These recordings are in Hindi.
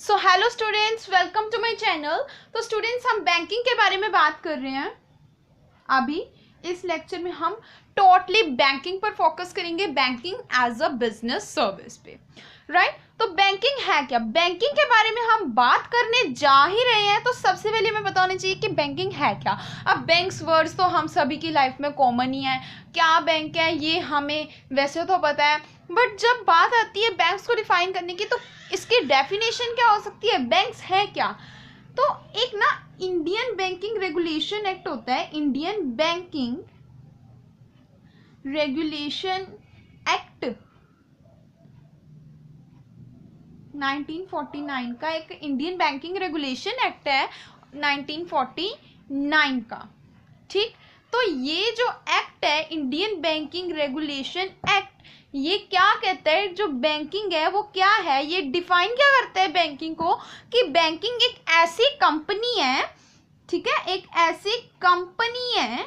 So hello students, welcome to my channel. तो स्टूडेंट्स, हम बैंकिंग के बारे में बात कर रहे हैं। अभी इस लेक्चर में हम टोटली बैंकिंग पर फोकस करेंगे, banking as a business service पे, राइट। तो बैंकिंग है क्या, बैंकिंग के बारे में हम बात करने जा ही रहे हैं, तो सबसे पहले हमें पता होना चाहिए कि बैंकिंग है क्या। अब बैंक्स वर्ड्स तो हम सभी की लाइफ में कॉमन ही है, क्या बैंक है ये हमें वैसे तो पता है, बट जब बात आती है बैंक्स को डिफाइन करने की तो इसकी डेफिनेशन क्या हो सकती है, बैंक्स है क्या। तो एक ना इंडियन बैंकिंग रेगुलेशन एक्ट होता है, इंडियन बैंकिंग रेगुलेशन एक्ट 1949 का, एक इंडियन बैंकिंग रेगुलेशन एक्ट है 1949 का, ठीक। तो ये जो एक्ट है इंडियन बैंकिंग रेगुलेशन एक्ट, ये क्या कहता है, जो बैंकिंग है वो क्या है, ये डिफाइन क्या करता है बैंकिंग को, कि बैंकिंग एक ऐसी कंपनी है, ठीक है, एक ऐसी कंपनी है,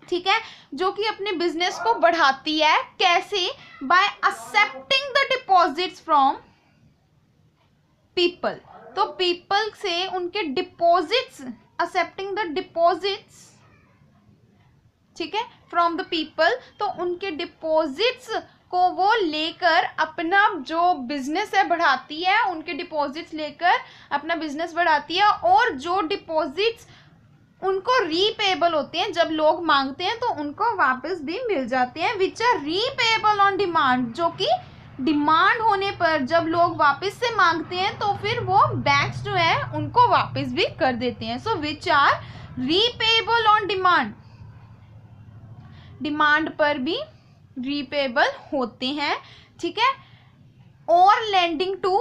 ठीक है, जो कि अपने बिजनेस को बढ़ाती है, कैसे, bye accepting the deposits from people. तो पीपल से उनके डिपॉजिट्स, एक्सेप्टिंग द डिपॉजिट्स, ठीक है, फ्रॉम द पीपल, तो उनके डिपॉजिट्स को वो लेकर अपना जो बिजनेस है बढ़ाती है, उनके डिपॉजिट्स लेकर अपना बिजनेस बढ़ाती है, और जो डिपॉजिट्स उनको रीपेबल होते हैं, जब लोग मांगते हैं तो उनको वापस भी मिल जाते हैं, which are repayable on demand, जो कि डिमांड होने पर जब लोग वापस से मांगते हैं तो फिर वो बैंक्स जो है उनको वापस भी कर देते हैं। So which are repayable on demand, demand पर भी रीपेबल होते हैं, ठीक है। और लेंडिंग टू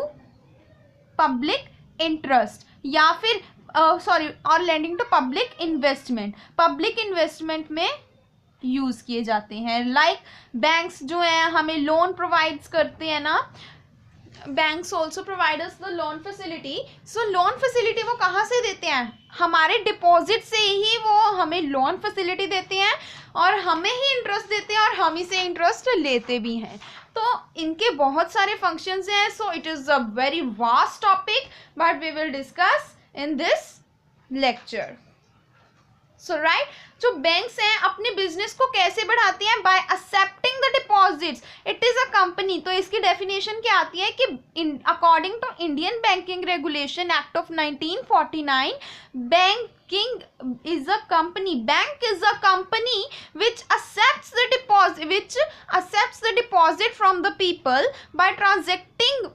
पब्लिक इंटरेस्ट, या फिर और lending to public investment, public investment में यूज किए जाते हैं। लाइक बैंक्स जो है हमें लोन प्रोवाइड्स करते हैं ना, banks also provide us the loan facility. So loan facility वो कहाँ से देते हैं, हमारे डिपॉजिट से ही वो हमें लोन फैसिलिटी देते हैं, और हमें ही इंटरेस्ट देते हैं, और हम ही से इंटरेस्ट लेते भी हैं। तो इनके बहुत सारे फंक्शंस हैं। So it is a very vast topic, but we will discuss in this lecture. So right, जो बैंक्स हैं अपने बिजनेस को कैसे बढ़ाती हैं, by accepting the deposits, it is a company. तो इसकी डेफिनेशन क्या आती है कि according to Indian banking regulation act of 1949, banking is a company, bank is a company which accepts the deposit from the people by transacting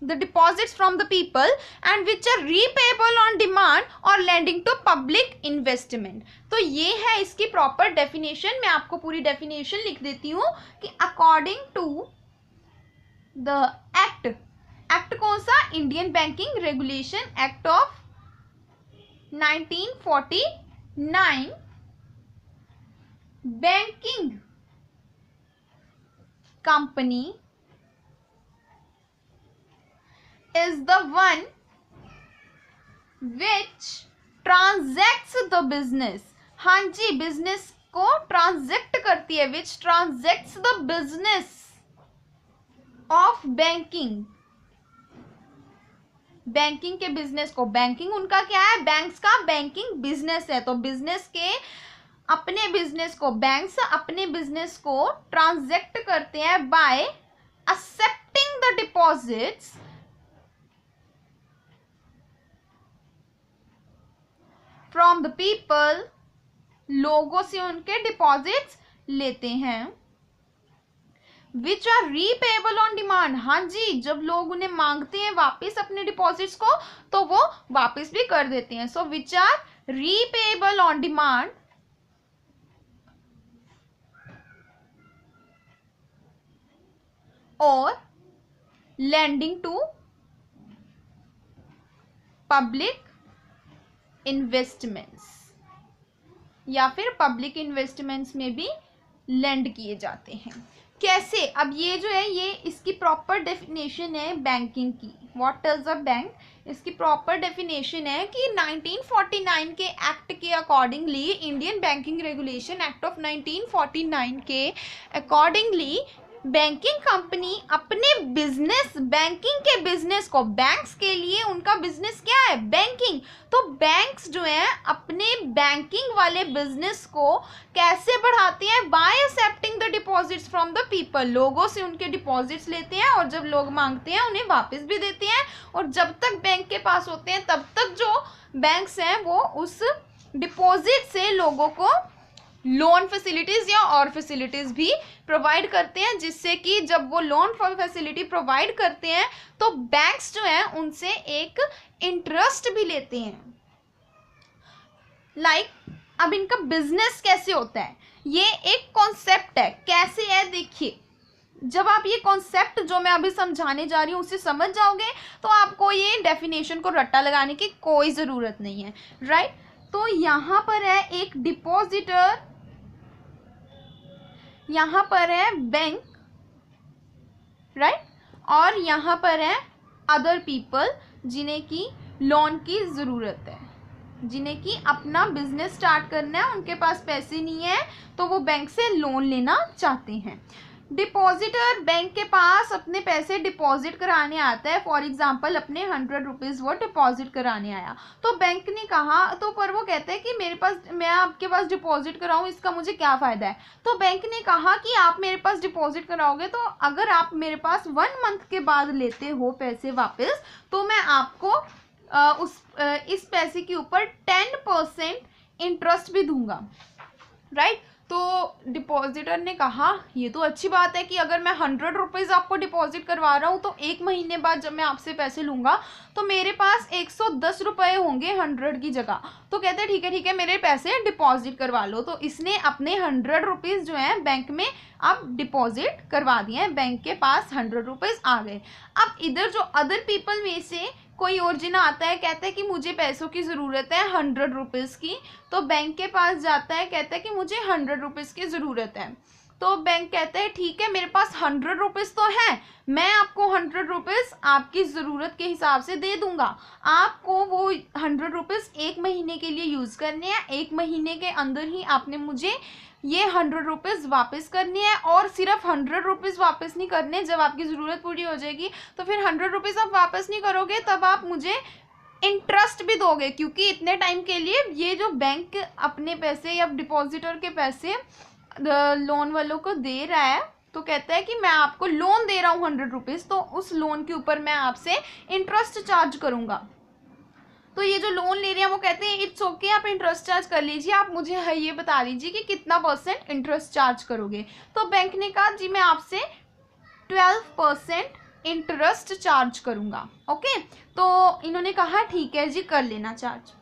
the deposits from the people and which are repayable on demand or lending to public investment। तो ये है इसकी प्रॉपर डेफिनेशन। मैं आपको पूरी डेफिनेशन लिख देती हूँ कि अकॉर्डिंग टू द एक्ट कौन सा, Indian banking regulation act of 1949, banking company is the one which transacts the business। हाँ जी, बिजनेस को ट्रांजैक्ट करती है, which transacts the business of banking, banking के बिजनेस को, बैंकिंग उनका क्या है, बैंक्स का बैंकिंग बिजनेस है, तो बिजनेस के अपने बिजनेस को, बैंक्स अपने बिजनेस को ट्रांजैक्ट करते हैं by accepting the deposits from the people, लोगों से उनके डिपॉजिट्स लेते हैं, which are repayable on demand. हाँ जी, जब लोग उन्हें मांगते हैं वापस अपने डिपॉजिट्स को तो वो वापस भी कर देते हैं। So which are repayable on demand और लेंडिंग टू पब्लिक इन्वेस्टमेंट्स, या फिर पब्लिक इन्वेस्टमेंट्स में भी लेंड किए जाते हैं। कैसे, अब ये जो है ये इसकी प्रॉपर डेफिनेशन है बैंकिंग की, व्हाट इज अ बैंक, इसकी प्रॉपर डेफिनेशन है कि 1949 के एक्ट के accordingly, Indian banking regulation act of 1949 के अकॉर्डिंगली, बैंकिंग कंपनी अपने बिजनेस, बैंकिंग के बिजनेस को, बैंक्स के लिए उनका बिजनेस क्या है? बैंकिंग। तो बैंक्स जो है अपने बैंकिंग वाले बिजनेस को कैसे बढ़ाते हैं? By accepting the deposits from the people, लोगों से उनके डिपॉजिट्स लेते हैं और जब लोग मांगते हैं उन्हें वापस भी देते हैं, और जब तक बैंक के पास होते हैं तब तक जो बैंक्स हैं वो उस डिपॉजिट से लोगों को लोन फैसिलिटीज या और फैसिलिटीज भी प्रोवाइड करते हैं, जिससे कि जब वो लोन फैसिलिटी प्रोवाइड करते हैं तो बैंक्स जो हैं उनसे एक इंटरेस्ट भी लेते हैं। अब इनका बिजनेस कैसे होता है, ये एक कॉन्सेप्ट है। कैसे है देखिए, जब आप ये कॉन्सेप्ट जो मैं अभी समझाने जा रही हूँ उसे समझ जाओगे तो आपको ये डेफिनेशन को रट्टा लगाने की कोई ज़रूरत नहीं है, राइट। तो यहाँ पर है एक डिपॉजिटर, यहाँ पर है बैंक, राइट, और यहाँ पर है अदर पीपल जिन्हें की लोन की ज़रूरत है, जिन्हें कि अपना बिजनेस स्टार्ट करना है, उनके पास पैसे नहीं है तो वो बैंक से लोन लेना चाहते हैं। डिपॉजिटर बैंक के पास अपने पैसे डिपॉजिट कराने आता है, फॉर एग्जांपल अपने 100 रुपीज़ वो डिपॉजिट कराने आया, तो बैंक ने कहा, तो पर वो कहता है कि मेरे पास, मैं आपके पास डिपॉजिट कराऊं इसका मुझे क्या फ़ायदा है? तो बैंक ने कहा कि आप मेरे पास डिपॉजिट कराओगे तो अगर आप मेरे पास 1 मंथ के बाद लेते हो पैसे वापस तो मैं आपको इस पैसे के ऊपर 10% इंटरेस्ट भी दूंगा, राइट। तो डिपॉजिटर ने कहा ये तो अच्छी बात है कि अगर मैं 100 रुपीज़ आपको डिपॉजिट करवा रहा हूँ तो 1 महीने बाद जब मैं आपसे पैसे लूँगा तो मेरे पास 110 रुपये होंगे 100 की जगह। तो कहते हैं ठीक है मेरे पैसे डिपॉजिट करवा लो। तो इसने अपने 100 रुपीज़ जो है बैंक में अब डिपॉजिट करवा दिए हैं, बैंक के पास 100 रुपीज़ आ गए। अब इधर जो अदर पीपल में से कोई और जना आता है, कहता है कि मुझे पैसों की ज़रूरत है 100 रुपीज़ की, तो बैंक के पास जाता है, कहता है कि मुझे 100 रुपीज़ की ज़रूरत है। तो बैंक कहता है ठीक है मेरे पास 100 रुपीज़ तो है, मैं आपको 100 रुपीज़ आपकी ज़रूरत के हिसाब से दे दूंगा। आपको वो 100 रुपीज़ 1 महीने के लिए यूज़ करने हैं, 1 महीने के अंदर ही आपने मुझे ये 100 रुपीज़ वापस करनी है, और सिर्फ 100 रुपीज़ वापस नहीं करने, जब आपकी ज़रूरत पूरी हो जाएगी तो फिर 100 रुपीज़ आप वापस नहीं करोगे, तब आप मुझे इंटरेस्ट भी दोगे, क्योंकि इतने टाइम के लिए ये जो बैंक अपने पैसे या डिपॉजिटर के पैसे लोन वालों को दे रहा है, तो कहता है कि मैं आपको लोन दे रहा हूँ 100 रुपीज़, तो उस लोन के ऊपर मैं आपसे इंटरेस्ट चार्ज करूँगा। तो ये जो लोन ले रहे हैं वो कहते हैं इट्स ओके, आप इंटरेस्ट चार्ज कर लीजिए, आप मुझे ये बता दीजिए कि कितना % इंटरेस्ट चार्ज करोगे। तो बैंक ने कहा जी मैं आपसे 12% इंटरेस्ट चार्ज करूँगा, ओके। तो इन्होंने कहा ठीक है जी कर लेना चार्ज,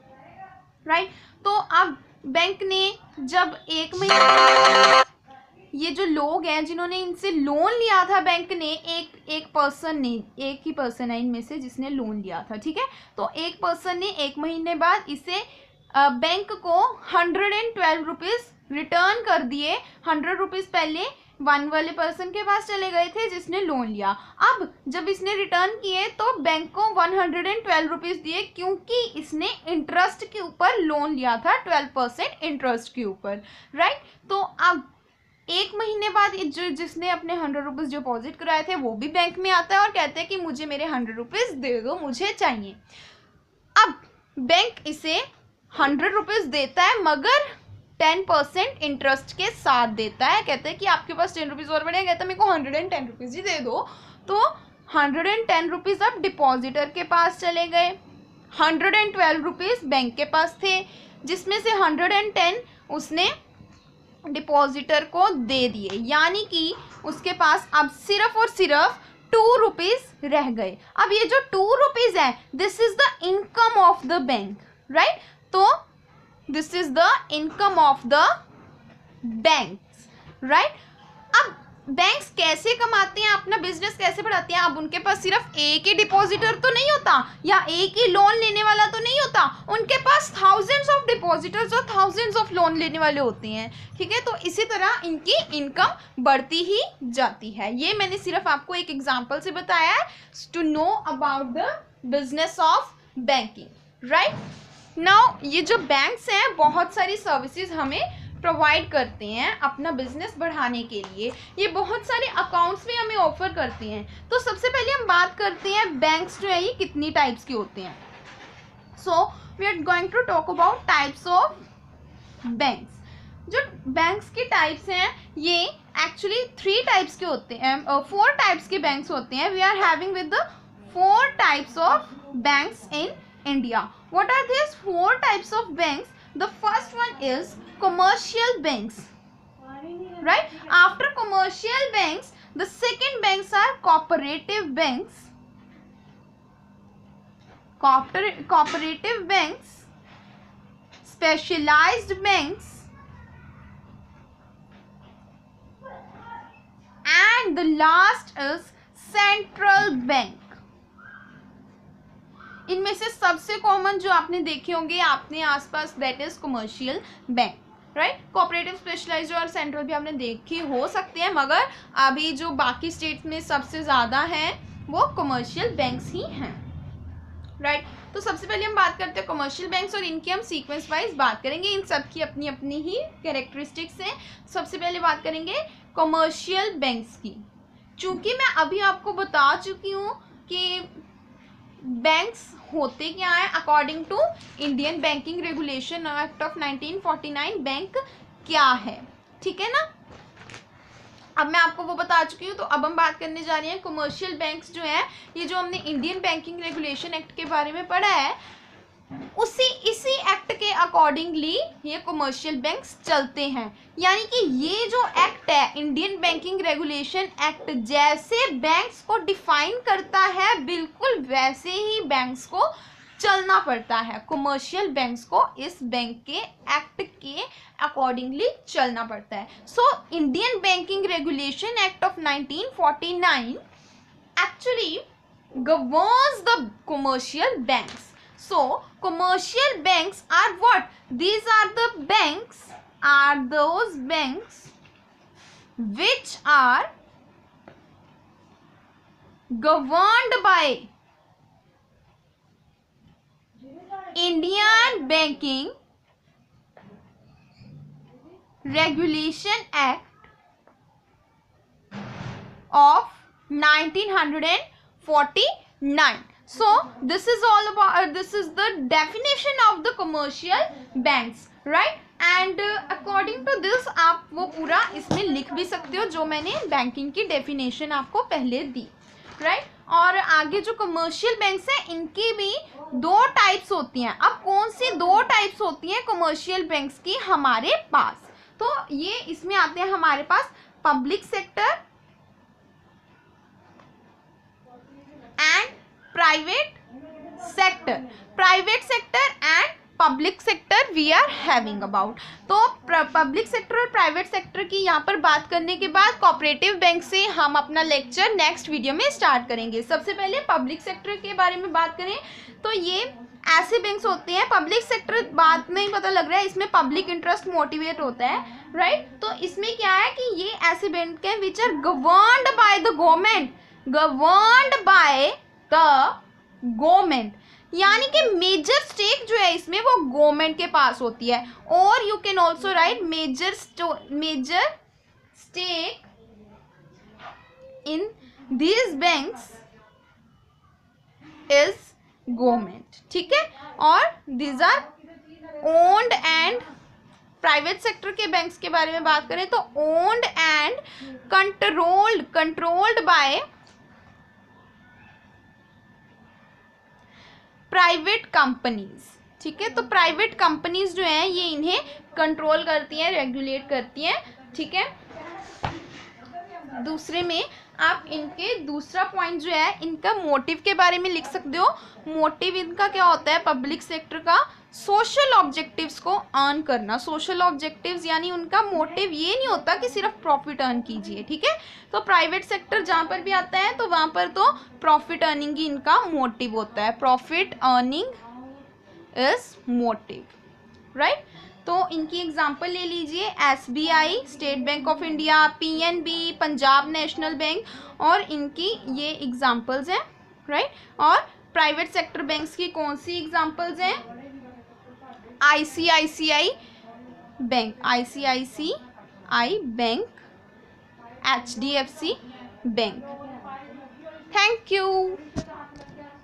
राइट। तो अब बैंक ने जब 1 महीने, ये जो लोग हैं जिन्होंने इनसे लोन लिया था बैंक ने, एक पर्सन ने, एक ही पर्सन है इनमें से जिसने लोन लिया था, ठीक है। तो एक पर्सन ने 1 महीने बाद इसे बैंक को 112 रुपीज़ रिटर्न कर दिए। 100 रुपीज़ पहले 1 वाले पर्सन के पास चले गए थे जिसने लोन लिया, अब जब इसने रिटर्न किए तो बैंक को 112 रुपीज़ दिए, क्योंकि इसने इंटरेस्ट के ऊपर लोन लिया था, 12% इंटरेस्ट के ऊपर, राइट। तो अब 1 महीने बाद जो जिसने अपने 100 रुपीज़ डिपॉजिट कराए थे वो भी बैंक में आता है और कहते हैं कि मुझे मेरे 100 रुपीज़ दे दो, मुझे चाहिए। अब बैंक इसे 100 रुपीज़ देता है मगर 10% इंटरेस्ट के साथ देता है, कहते हैं कि आपके पास 10 रुपीज़ और बढ़ेगा, कहता है मेरे को 110 रुपीज़ ही दे दो। तो 110 रुपीज़ अब डिपॉजिटर के पास चले गए, 112 रुपीज़ बैंक के पास थे, जिसमें से 110 उसने डिपॉजिटर को दे दिए, यानी कि उसके पास अब सिर्फ और सिर्फ 2 रुपीज़ रह गए। अब ये जो 2 रुपीज़ है this is the income of the bank, right. तो this is the income of the banks, right. अब बैंक्स कैसे कमाते हैं, अपना बिजनेस कैसे बढ़ाते हैं? अब उनके पास सिर्फ एक ही डिपॉजिटर तो नहीं होता या एक ही लोन लेने वाला तो नहीं होता, उनके पास थाउजेंड्स ऑफ डिपॉजिटर्स और थाउजेंड्स ऑफ लोन लेने वाले होते हैं, ठीक है। तो इसी तरह इनकी इनकम बढ़ती ही जाती है। ये मैंने सिर्फ आपको एक एग्जांपल से बताया है to know about the business of banking, right. Now ये जो बैंक्स हैं बहुत सारी सर्विसेज हमें प्रोवाइड करते हैं अपना बिजनेस बढ़ाने के लिए। ये बहुत सारे अकाउंट्स भी हमें ऑफर करते हैं। तो सबसे पहले हम बात करते हैं बैंक्स जो है ये कितनी टाइप्स के होते हैं। So we are going to talk about types of banks. जो बैंक्स के टाइप्स हैं ये एक्चुअली 3 टाइप्स के होते हैं, 4 टाइप्स के बैंक्स होते हैं। We are having with the 4 types of banks in India. What are these 4 types of banks? The first one is commercial banks, right? After commercial banks, the second banks are cooperative banks. Cooperative banks, specialized banks, and the last is central bank. इनमें से सबसे कॉमन जो आपने देखे होंगे आपने आसपास, that is commercial bank, right. Cooperative, specialised और सेंट्रल भी आपने देखे हो सकते हैं, मगर अभी जो बाकी स्टेट्स में सबसे ज़्यादा हैं वो कमर्शियल बैंक्स ही हैं, राइट। तो सबसे पहले हम बात करते हैं कमर्शियल बैंक्स और इनकी हम सीक्वेंस वाइज बात करेंगे। इन सब की अपनी अपनी ही कैरेक्टरिस्टिक्स हैं। सबसे पहले बात करेंगे कमर्शियल बैंक्स की। चूँकि मैं अभी आपको बता चुकी हूँ कि बैंक्स होते क्या है according to Indian banking regulation act of 1949, bank क्या है, ठीक है ना। अब मैं आपको वो बता चुकी हूँ। तो अब हम बात करने जा रहे हैं कमर्शियल बैंक्स जो है, ये जो हमने इंडियन बैंकिंग रेगुलेशन एक्ट के बारे में पढ़ा है इसी एक्ट के अकॉर्डिंगली ये कमर्शियल बैंक्स चलते हैं। यानी कि ये जो एक्ट है इंडियन बैंकिंग रेगुलेशन एक्ट जैसे बैंक्स को डिफाइन करता है बिल्कुल वैसे ही बैंक्स को चलना पड़ता है। कमर्शियल बैंक्स को इस बैंक के एक्ट के अकॉर्डिंगली चलना पड़ता है। So Indian banking regulation act of 1949 actually governs the commercial banks. So commercial banks are what? These are the banks, are those banks which are governed by Indian Banking Regulation Act of 1949. So this is all about this is the definition of the commercial banks, right? And according to this आप वो पूरा इसमें लिख भी सकते हो जो मैंने बैंकिंग की डेफिनेशन आपको पहले दी, right? और आगे जो कमर्शियल बैंक्स हैं इनकी भी 2 टाइप्स होती हैं। अब कौन सी 2 टाइप्स होती हैं कमर्शियल बैंक्स की हमारे पास? तो ये इसमें आते हैं हमारे पास public sector and private sector and public sector we are having about. तो पब्लिक सेक्टर और प्राइवेट सेक्टर की यहाँ पर बात करने के बाद कोऑपरेटिव बैंक से हम अपना लेक्चर नेक्स्ट वीडियो में स्टार्ट करेंगे। सबसे पहले पब्लिक सेक्टर के बारे में बात करें तो ये ऐसे बैंक्स होते हैं, पब्लिक सेक्टर बात नहीं पता लग रहा है, इसमें पब्लिक इंटरेस्ट मोटिवेट होता है, राइट। तो इसमें क्या है कि ये ऐसे बैंक हैं which are governed by the government, government यानी कि मेजर स्टेक जो है इसमें वो गवर्नमेंट के पास होती है। और you can also write major stake in these banks is government, ठीक है। और these are owned and private sector के बैंक्स के बारे में बात करें तो owned and controlled by private companies, ठीक है। तो प्राइवेट कंपनीज जो हैं ये इन्हें कंट्रोल करती हैं, रेगुलेट करती हैं, ठीक है। दूसरे में आप इनके दूसरा पॉइंट जो है इनका मोटिव के बारे में लिख सकते हो। मोटिव इनका क्या होता है पब्लिक सेक्टर का? सोशल ऑब्जेक्टिव्स को अर्न करना। सोशल ऑब्जेक्टिव्स यानी उनका मोटिव ये नहीं होता कि सिर्फ प्रॉफिट अर्न कीजिए, ठीक है। तो प्राइवेट सेक्टर जहाँ पर भी आता है तो वहाँ पर तो प्रॉफिट अर्निंग ही इनका मोटिव होता है। Profit earning is motive, right. तो इनकी एग्जांपल ले लीजिए, SBI, state bank of India, PNB, Punjab national bank, और इनकी ये एग्जांपल्स हैं, राइट। और प्राइवेट सेक्टर बैंक्स की कौन सी एग्जांपल्स हैं? ICICI, bank, ICICI bank, HDFC bank. Thank you.